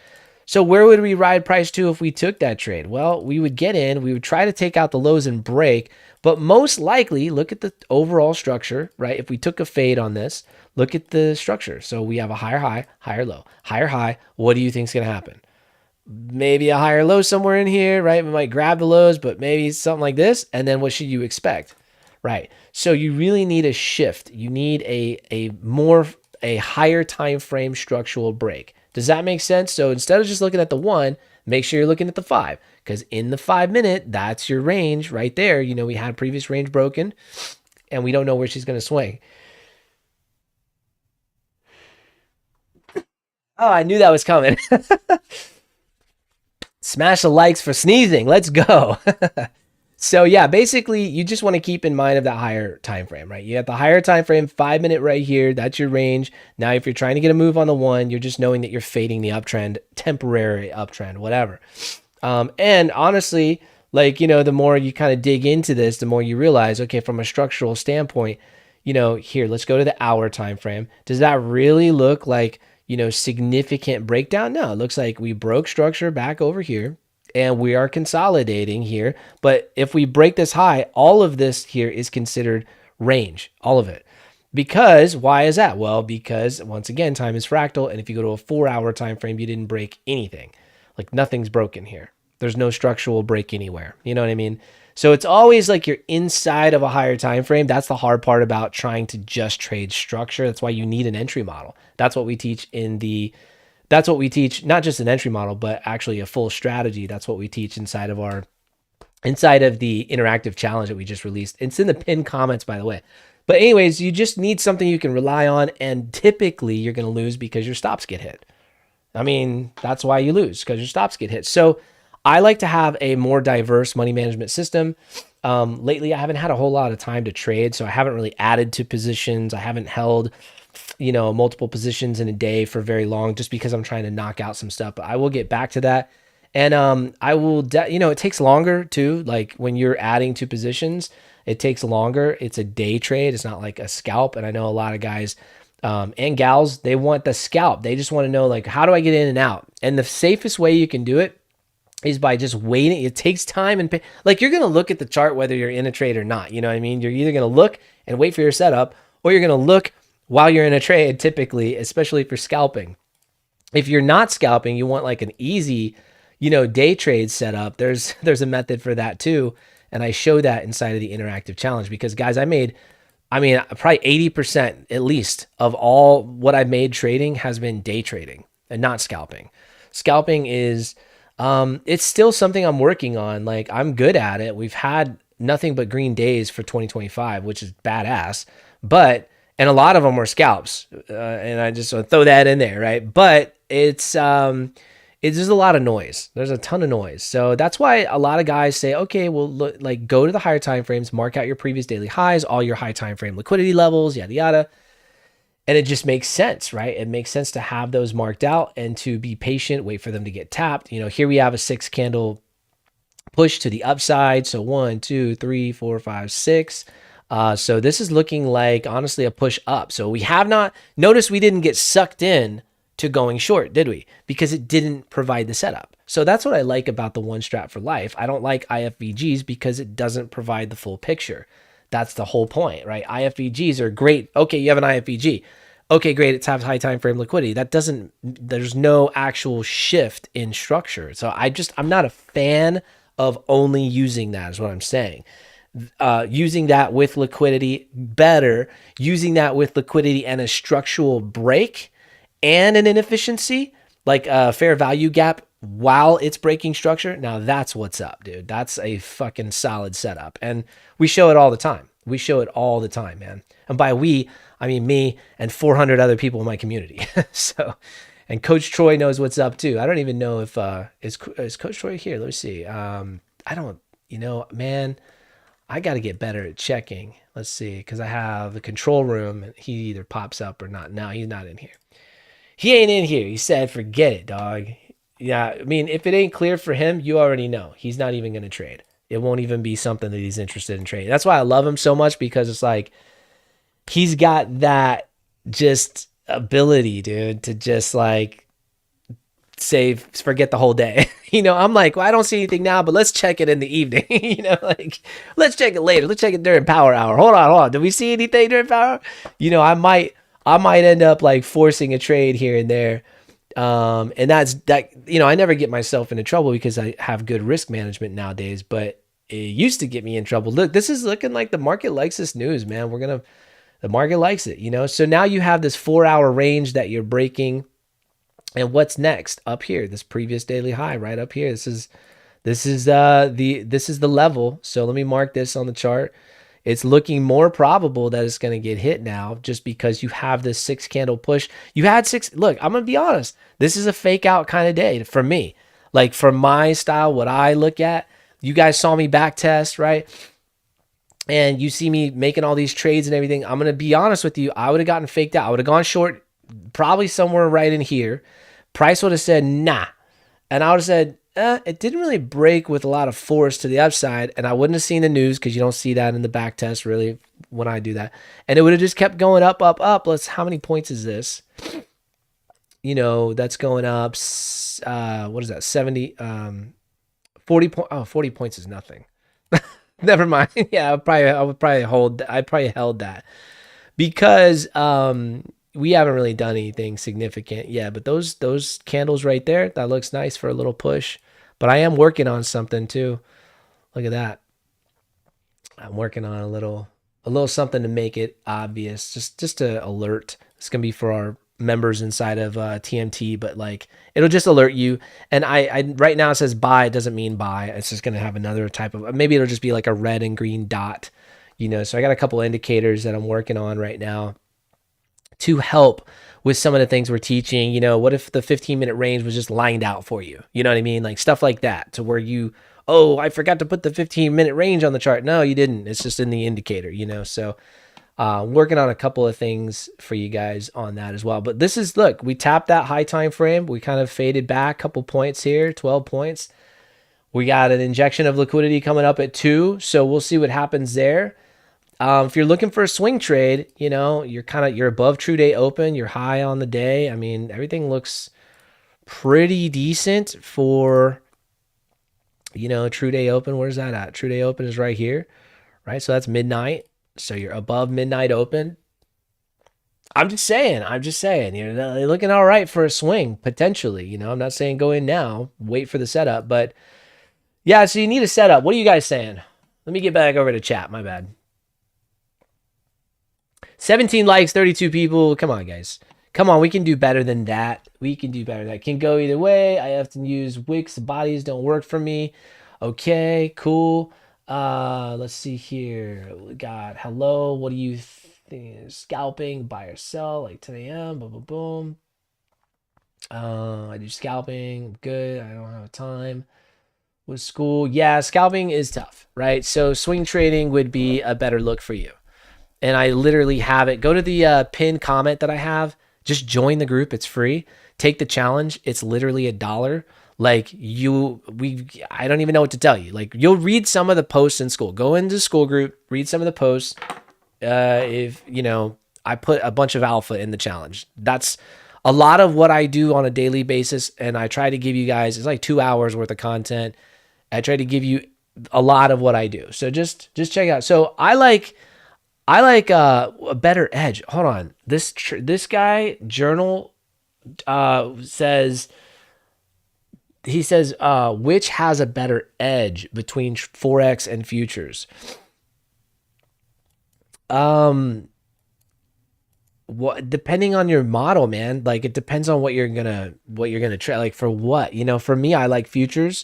So where would we ride price to if we took that trade? Well, we would get in, we would try to take out the lows and break, but most likely look at the overall structure, right? If we took a fade on this, look at the structure. So we have a higher high, higher low, higher high. What do you think is going to happen? Maybe a higher low somewhere in here, right? We might grab the lows, but maybe something like this. And then what should you expect? Right. So you really need a shift. You need a higher time frame structural break. Does that make sense? So instead of just looking at the 1, make sure you're looking at the 5, because in the 5 minute, that's your range right there. You know, we had previous range broken and we don't know where she's going to swing. Oh, I knew that was coming. Smash the likes for sneezing. Let's go. So yeah, basically you just want to keep in mind of that higher time frame, right? You have the higher time frame, 5 minute right here. That's your range. Now, if you're trying to get a move on the 1, you're just knowing that you're fading the uptrend, temporary uptrend, whatever. And honestly, like, you know, the more you kind of dig into this, the more you realize, okay, from a structural standpoint, you know, here, let's go to the hour time frame. Does that really look like, you know, significant breakdown? No, it looks like we broke structure back over here. And we are consolidating here. But if we break this high, all of this here is considered range, all of it. Because why is that? Well, because once again, time is fractal. And if you go to a 4-hour time frame, you didn't break anything. Like nothing's broken here. There's no structural break anywhere. You know what I mean? So it's always like you're inside of a higher time frame. That's the hard part about trying to just trade structure. That's why you need an entry model. That's what we teach that's what we teach, not just an entry model, but actually a full strategy. That's what we teach inside of the interactive challenge that we just released. It's in the pinned comments, by the way. But anyways, you just need something you can rely on, and typically you're going to lose because your stops get hit. I mean, that's why you lose, because your stops get hit. So I like to have a more diverse money management system. Lately, I haven't had a whole lot of time to trade, so I haven't really added to positions. I haven't held, multiple positions in a day for very long, just because I'm trying to knock out some stuff. But I will get back to that. And I will, it takes longer too. Like when you're adding to positions, it takes longer. It's a day trade. It's not like a scalp. And I know a lot of guys and gals, they want the scalp. They just want to know, like, how do I get in and out? And the safest way you can do it is by just waiting. It takes time and like you're going to look at the chart whether you're in a trade or not. You know what I mean? You're either going to look and wait for your setup, or you're going to look while you're in a trade, typically, especially if you're scalping. If you're not scalping, you want like an easy, day trade setup. There's a method for that too. And I show that inside of the interactive challenge because, guys, probably 80% at least of all what I've made trading has been day trading and not scalping. Scalping is, it's still something I'm working on. Like I'm good at it. We've had nothing but green days for 2025, which is badass, and a lot of them were scalps. And I just want to throw that in there. Right. But there's a lot of noise. There's a ton of noise. So that's why a lot of guys say, okay, well, look, like go to the higher time frames, mark out your previous daily highs, all your high time frame liquidity levels, yada, yada. And it just makes sense, right? It makes sense to have those marked out and to be patient, wait for them to get tapped. Here we have a 6 candle push to the upside. So 1, 2, 3, 4, 5, 6. So this is looking like, honestly, a push up. So we have not noticed we didn't get sucked in to going short, did we? Because it didn't provide the setup. So that's what I like about the one strat for life. I don't like IFVGs because it doesn't provide the full picture. That's the whole point, right? IFVGs are great. Okay, you have an IFVG. Okay, great. It's have high time frame liquidity. There's no actual shift in structure. So I'm not a fan of only using that, is what I'm saying. Using that with liquidity better, using that with liquidity and a structural break and an inefficiency, like a fair value gap while it's breaking structure. Now that's what's up, dude. That's a fucking solid setup. And we show it all the time. We show it all the time, man. And by we, I mean me and 400 other people in my community. So, and Coach Troy knows what's up too. I don't even know if, is Coach Troy here? Let me see. I don't, man, I got to get better at checking. Let's see. Cause I have the control room and he either pops up or not. No, he's not in here. He ain't in here. He said, forget it, dog. Yeah, I mean, if it ain't clear for him, you already know. He's not even going to trade. It won't even be something that he's interested in trading. That's why I love him so much, because it's like he's got that just ability, dude, to just like say, forget the whole day. I'm like, well, I don't see anything now, but let's check it in the evening. Like let's check it later. Let's check it during power hour. Hold on. Did we see anything during power hour? I might end up like forcing a trade here and there. And that's that, I never get myself into trouble because I have good risk management nowadays, but it used to get me in trouble. Look, this is looking like the market likes this news, man. The market likes it, So now you have this 4-hour range that you're breaking. And what's next? Up here, this previous daily high right up here. This is the level. So let me mark this on the chart. It's looking more probable that it's going to get hit now, just because you have this 6 candle push. You had 6. Look, I'm going to be honest. This is a fake out kind of day for me. Like for my style, what I look at, you guys saw me back test, right? And you see me making all these trades and everything. I'm going to be honest with you. I would have gotten faked out. I would have gone short probably somewhere right in here. Price would have said, nah. And I would have said, it didn't really break with a lot of force to the upside, and I wouldn't have seen the news because you don't see that in the back test really when I do that. And it would have just kept going up, up, up. How many points is this? That's going up. What is that? 70, 40 points. Oh, 40 points is nothing. Never mind. Yeah, I probably held that. because we haven't really done anything significant yet. But those candles right there, that looks nice for a little push. But I am working on something too. Look at that. I'm working on a little something to make it obvious, just to alert. It's gonna be for our members inside of TMT, but like it'll just alert you. And I right now it says buy, it doesn't mean buy. It's just gonna have another type of, maybe it'll just be like a red and green dot, you know. So I got a couple indicators that I'm working on right now to help with some of the things we're teaching. You know, what if the 15-minute range was just lined out for you? You know what I mean? Like stuff like that, to where you, oh, I forgot to put the 15-minute range on the chart. No, you didn't. It's just in the indicator, you know. So working on a couple of things for you guys on that as well. But this is, look, we tapped that high time frame. We kind of faded back a couple points here, 12 points. We got an injection of liquidity coming up at 2. So we'll see what happens there. If you're looking for a swing trade, you know, you're above true day open, you're high on the day. I mean, everything looks pretty decent for, you know, true day open. Where's that at? True day open is right here, right? So that's midnight. So you're above midnight open. I'm just saying, you're looking all right for a swing, potentially. You know, I'm not saying go in now, wait for the setup, but yeah, so you need a setup. What are you guys saying? Let me get back over to chat. My bad. 17 likes, 32 people. Come on, guys. Come on, we can do better than that. We can do better than that. Can go either way. I often use wicks. Bodies don't work for me. Okay, cool. Let's see here. We got hello. What do you think? Scalping, buy or sell, like 10 a.m. Boom, boom, boom. I do scalping. Good. I don't have time with school. Yeah, scalping is tough, right? So swing trading would be a better look for you. And I literally have it. Go to the pinned comment that I have. Just join the group. It's free. Take the challenge. It's literally $1. Like I don't even know what to tell you. Like you'll read some of the posts in school. Go into school group, read some of the posts. If you know, I put a bunch of alpha in the challenge. That's a lot of what I do on a daily basis. And I try to give you guys, it's like 2 hours worth of content. I try to give you a lot of what I do. So just check it out. So I like a better edge. Hold on. This guy journal says, he says which has a better edge between forex and futures. What, depending on your model, man. Like it depends on what you're gonna trade. Like for what, you know. For me, I like futures.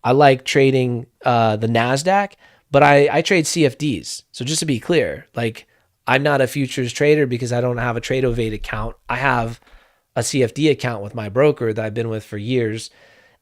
I like trading the Nasdaq. But I trade CFDs. So just to be clear, like I'm not a futures trader because I don't have a Tradeovate account. I have a CFD account with my broker that I've been with for years.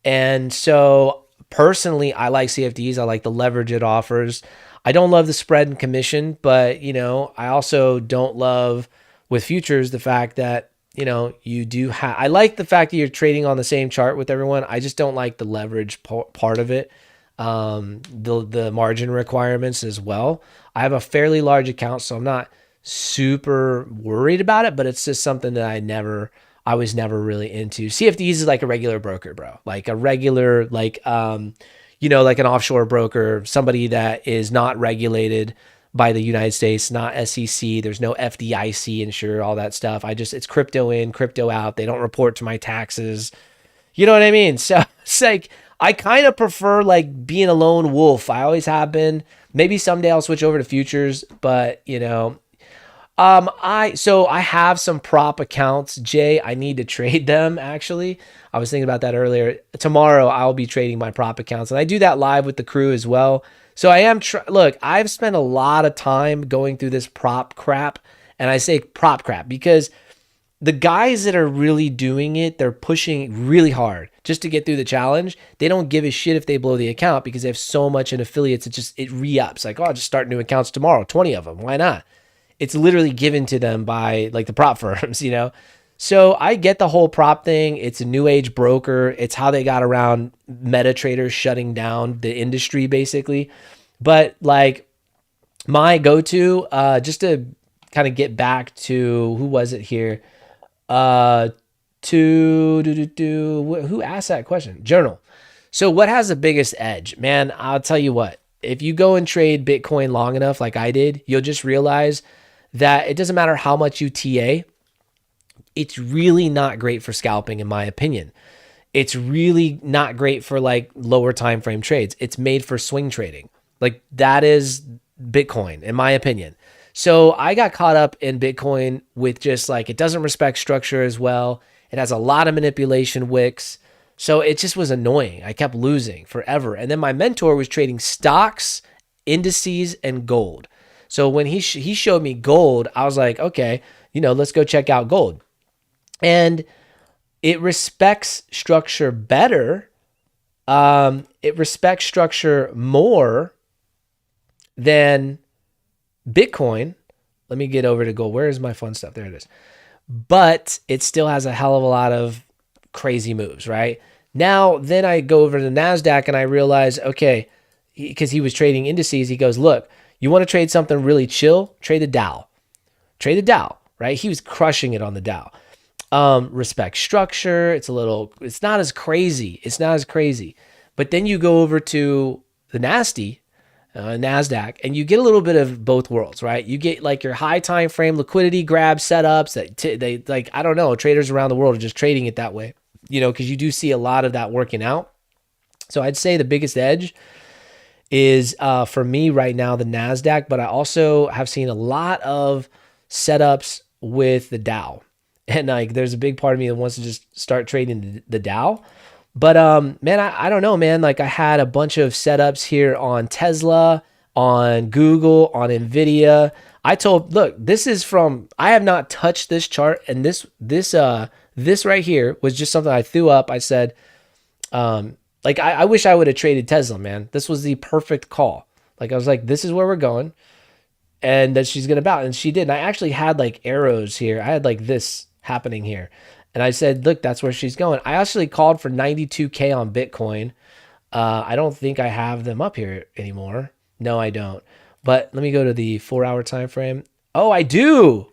And so personally, I like CFDs. I like the leverage it offers. I don't love the spread and commission, but you know, I also don't love with futures the fact that, you know, you do have, I like the fact that you're trading on the same chart with everyone. I just don't like the leverage part of it. The margin requirements as well. I have a fairly large account, so I'm not super worried about it, but it's just something that I was never really into. CFDs is like a regular broker, bro. Like a regular, like, you know, like an offshore broker, somebody that is not regulated by the United States, not SEC. There's no FDIC insured, all that stuff. It's crypto in, crypto out. They don't report to my taxes. You know what I mean? So it's like, I kind of prefer like being a lone wolf. I always have been. Maybe someday I'll switch over to futures, but you know, I have some prop accounts, Jay. I need to trade them actually. I was thinking about that earlier. Tomorrow I'll be trading my prop accounts, and I do that live with the crew as well. So I am look, I've spent a lot of time going through this prop crap, and I say prop crap because the guys that are really doing it, they're pushing really hard just to get through the challenge. They don't give a shit if they blow the account because they have so much in affiliates. It re-ups. Like, oh, I'll just start new accounts tomorrow, 20 of them. Why not? It's literally given to them by like the prop firms, you know? So I get the whole prop thing. It's a new age broker. It's how they got around meta traders shutting down the industry basically. But like my go-to, just to kind of get back to, who was it here? Who asked that question? Journal. So what has the biggest edge? Man, I'll tell you what, if you go and trade Bitcoin long enough like I did, you'll just realize that it doesn't matter how much you TA, it's really not great for scalping, in my opinion. It's really not great for like lower time frame trades. It's made for swing trading. Like that is Bitcoin, in my opinion. So I got caught up in Bitcoin with just like, it doesn't respect structure as well. It has a lot of manipulation wicks. So it just was annoying. I kept losing forever. And then my mentor was trading stocks, indices, and gold. So when he showed me gold, I was like, okay, let's go check out gold. And it respects structure better. It respects structure more than Bitcoin. Let me get over to gold. Where is my fun stuff? There it is. But it still has a hell of a lot of crazy moves, right? Now, then I go over to Nasdaq and I realize, okay, because he was trading indices, he goes, look, you want to trade something really chill? Trade the Dow. Trade the Dow, right? He was crushing it on the Dow. Respect structure. It's not as crazy. It's not as crazy. But then you go over to the Nasdaq, and you get a little bit of both worlds, right? You get like your high time frame liquidity grab setups that they like, I don't know, traders around the world are just trading it that way, because you do see a lot of that working out. So I'd say the biggest edge is for me right now, the Nasdaq, but I also have seen a lot of setups with the Dow. And like, there's a big part of me that wants to just start trading the Dow. But man, I don't know, man. Like I had a bunch of setups here on Tesla, on Google, on Nvidia. Look, I have not touched this chart, and this right here was just something I threw up. I said, I wish I would have traded Tesla, man. This was the perfect call. Like I was like, this is where we're going, and that she's gonna bounce, and she did. And I actually had like arrows here. I had like this happening here. And I said, look, that's where she's going. I actually called for 92K on Bitcoin. I don't think I have them up here anymore. No, I don't. But let me go to the 4-hour time frame. Oh, I do.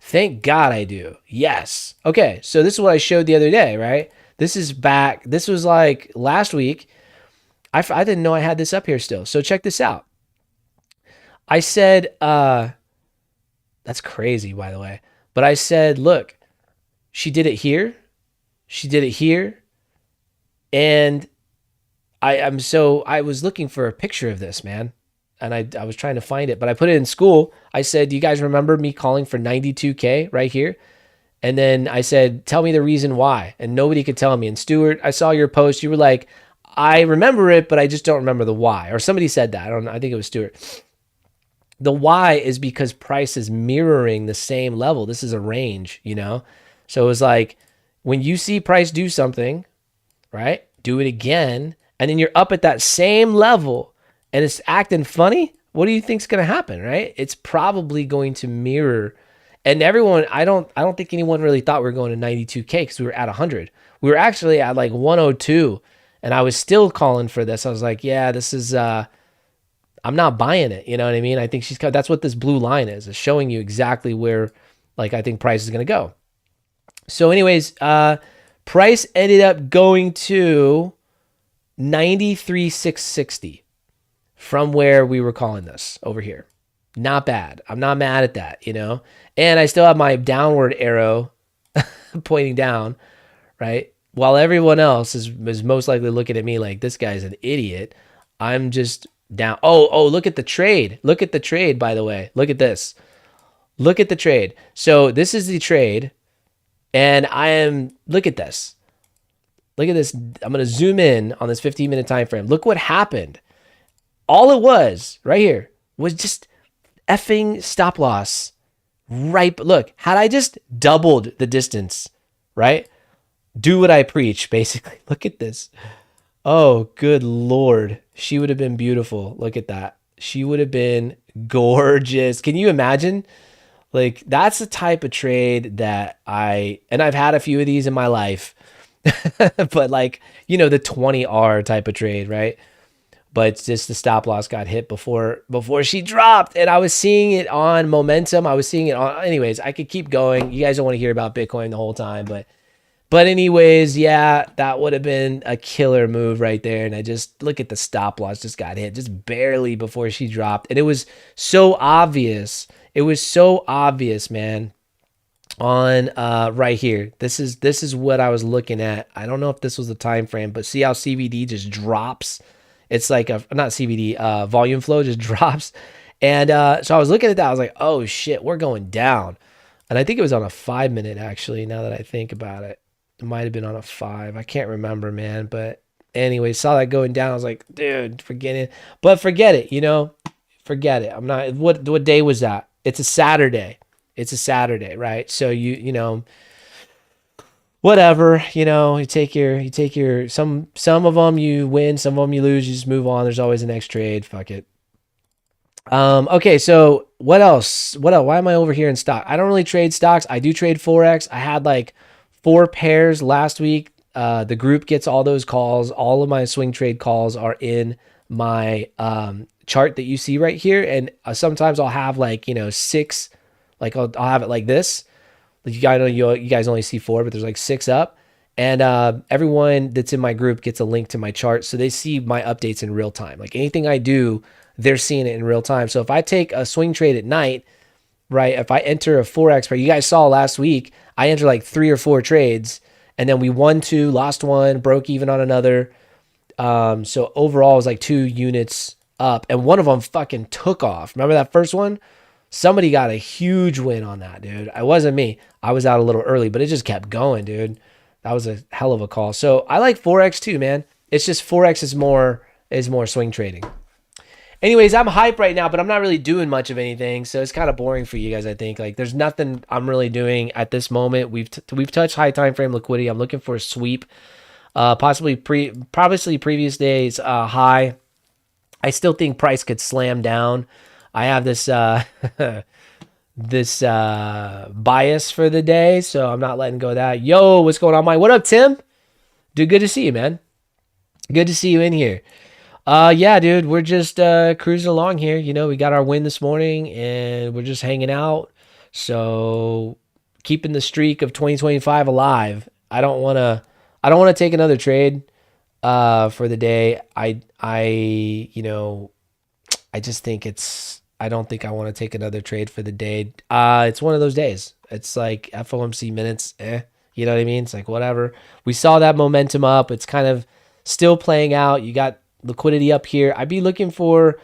Thank God I do. Yes. Okay, so this is what I showed the other day, right? This is back. This was like last week. I didn't know I had this up here still. So check this out. I said, that's crazy, by the way. But I said, look, she did it here. She did it here. And I was looking for a picture of this, man. And I was trying to find it, but I put it in school. I said, do you guys remember me calling for 92K right here? And then I said, tell me the reason why. And nobody could tell me. And Stuart, I saw your post. You were like, I remember it, but I just don't remember the why. Or somebody said that. I don't know. I think it was Stuart. The why is because price is mirroring the same level. This is a range, So it was like, when you see price do something, right? Do it again. And then you're up at that same level and it's acting funny. What do you think's going to happen, right? It's probably going to mirror. And everyone, I don't think anyone really thought we were going to 92K because we were at 100. We were actually at like 102. And I was still calling for this. I was like, yeah, this is, I'm not buying it. You know what I mean? I think that's what this blue line is. It's showing you exactly where, like, I think price is going to go. So anyways, price ended up going to 93,660 from where we were calling this over here. Not bad. I'm not mad at that, And I still have my downward arrow pointing down, right? While everyone else is most likely looking at me like, this guy's an idiot. I'm just down. Oh, look at the trade. Look at the trade, by the way. Look at this. Look at the trade. So this is the trade. And look at this. Look at this. I'm going to zoom in on this 15-minute time frame. Look what happened. All it was right here was just effing stop loss. Right. Look, had I just doubled the distance, right? Do what I preach, basically. Look at this. Oh, good Lord. She would have been beautiful. Look at that. She would have been gorgeous. Can you imagine? Like, that's the type of trade that I've had a few of these in my life, but like, the 20R type of trade, right? But it's just the stop loss got hit before she dropped, and I was seeing it on momentum. I was seeing it on, anyways, I could keep going. You guys don't want to hear about Bitcoin the whole time, but anyways, yeah, that would have been a killer move right there. And I just look at the stop loss, just got hit just barely before she dropped. And it was so obvious. It was so obvious, man. On right here, this is what I was looking at. I don't know if this was the time frame, but see how CVD just drops. It's like a not CVD, volume flow just drops. And so I was looking at that. I was like, oh shit, we're going down. And I think it was on a 5 minute actually. Now that I think about it, it might have been on a 5. I can't remember, man. But anyway, saw that going down. I was like, dude, forget it. But forget it, forget it. I'm not. What day was that? It's a Saturday. It's a Saturday, right? So whatever, you take your some of them you win, some of them you lose, you just move on. There's always a next trade. Fuck it. Okay, so what else? Why am I over here in stock? I don't really trade stocks. I do trade Forex. I had like 4 pairs last week. The group gets all those calls. All of my swing trade calls are in my chart that you see right here. And sometimes I'll have like, 6, like I'll have it like this. Like you guys only see 4, but there's like 6 up. And everyone that's in my group gets a link to my chart, so they see my updates in real time. Like anything I do, they're seeing it in real time. So if I take a swing trade at night, right? If I enter a Forex pair, you guys saw last week, I entered like 3 or 4 trades, and then we won 2, lost 1, broke even on another. So overall, it was like 2 units up, and one of them fucking took off. Remember that first one? Somebody got a huge win on that, dude. It wasn't me. I was out a little early, but it just kept going, dude. That was a hell of a call. So I like Forex too, man. It's just Forex is more swing trading. Anyways, I'm hyped right now, but I'm not really doing much of anything, so it's kind of boring for you guys, I think. Like, there's nothing I'm really doing at this moment. We've touched high time frame liquidity. I'm looking for a sweep, possibly previous days high. I still think price could slam down. I have this this bias for the day, so I'm not letting go of that. Yo, what's going on, Mike? What up, Tim? Dude, good to see you, man. Good to see you in here. Yeah, dude, we're just cruising along here. We got our win this morning, and we're just hanging out. So keeping the streak of 2025 alive. I don't want to take another trade for the day. I just think I don't think I want to take another trade for the day. It's one of those days. It's like FOMC minutes, you know what I mean? It's like, whatever. We saw that momentum up. It's kind of still playing out. You got liquidity up here. I'd be looking for,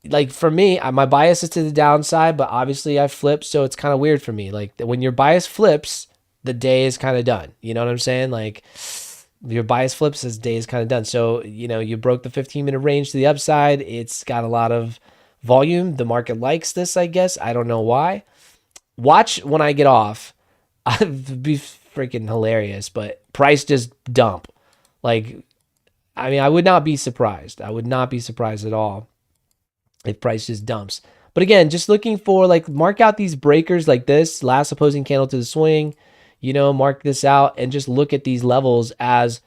like, for me, my bias is to the downside, but obviously I flipped, so it's kind of weird for me. Like, when your bias flips, the day is kind of done. You know what I'm saying? Like, your bias flips, this day is kind of done. So, you broke the 15-minute range to the upside. It's got a lot of volume. The market likes this, I guess. I don't know why. Watch when I get off. It'd be freaking hilarious, but price just dump. Like, I mean, I would not be surprised. I would not be surprised at all if price just dumps. But again, just looking for, like, mark out these breakers like this, last opposing candle to the swing, mark this out and just look at these levels as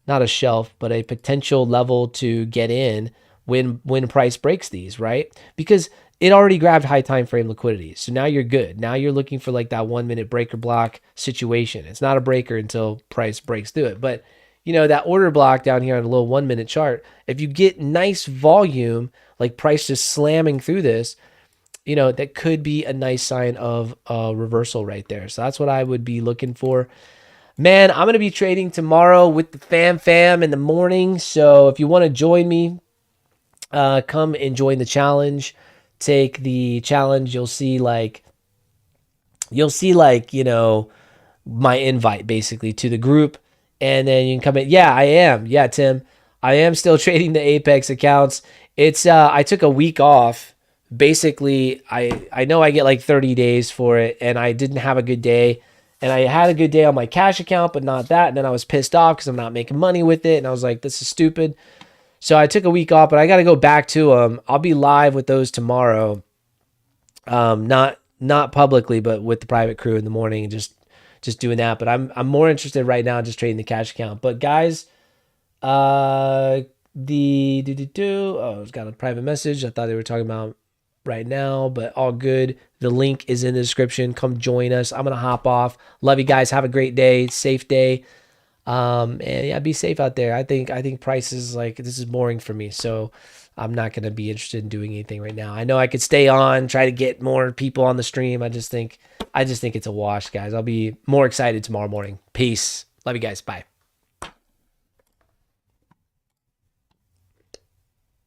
not a shelf, but a potential level to get in when price breaks these, right? Because it already grabbed high time frame liquidity. So now you're good. Now you're looking for like that 1 minute breaker block situation. It's not a breaker until price breaks through it. But that order block down here on a little 1 minute chart, if you get nice volume, like price just slamming through this, that could be a nice sign of a reversal right there. So that's what I would be looking for. Man, I'm going to be trading tomorrow with the fam in the morning. So if you want to join me, come and join the challenge. Take the challenge. You'll see like, my invite basically to the group. And then you can come in. Yeah, I am. Yeah, Tim, I am still trading the Apex accounts. It's, I took a week off. Basically, I know I get like 30 days for it, and I didn't have a good day. And I had a good day on my cash account, but not that. And then I was pissed off because I'm not making money with it. And I was like, this is stupid. So I took a week off, but I got to go back to them. I'll be live with those tomorrow. Not publicly, but with the private crew in the morning, just doing that. But I'm more interested right now in just trading the cash account. But guys, oh, it's got a private message. I thought they were talking about right now, but all good. The link is in the description. Come join us. I'm gonna hop off. Love you guys. Have a great day. Safe day. And yeah, be safe out there. I think price is like, this is boring for me. So I'm not going to be interested in doing anything right now. I know I could stay on, try to get more people on the stream. I just think it's a wash, guys. I'll be more excited tomorrow morning. Peace. Love you guys. Bye.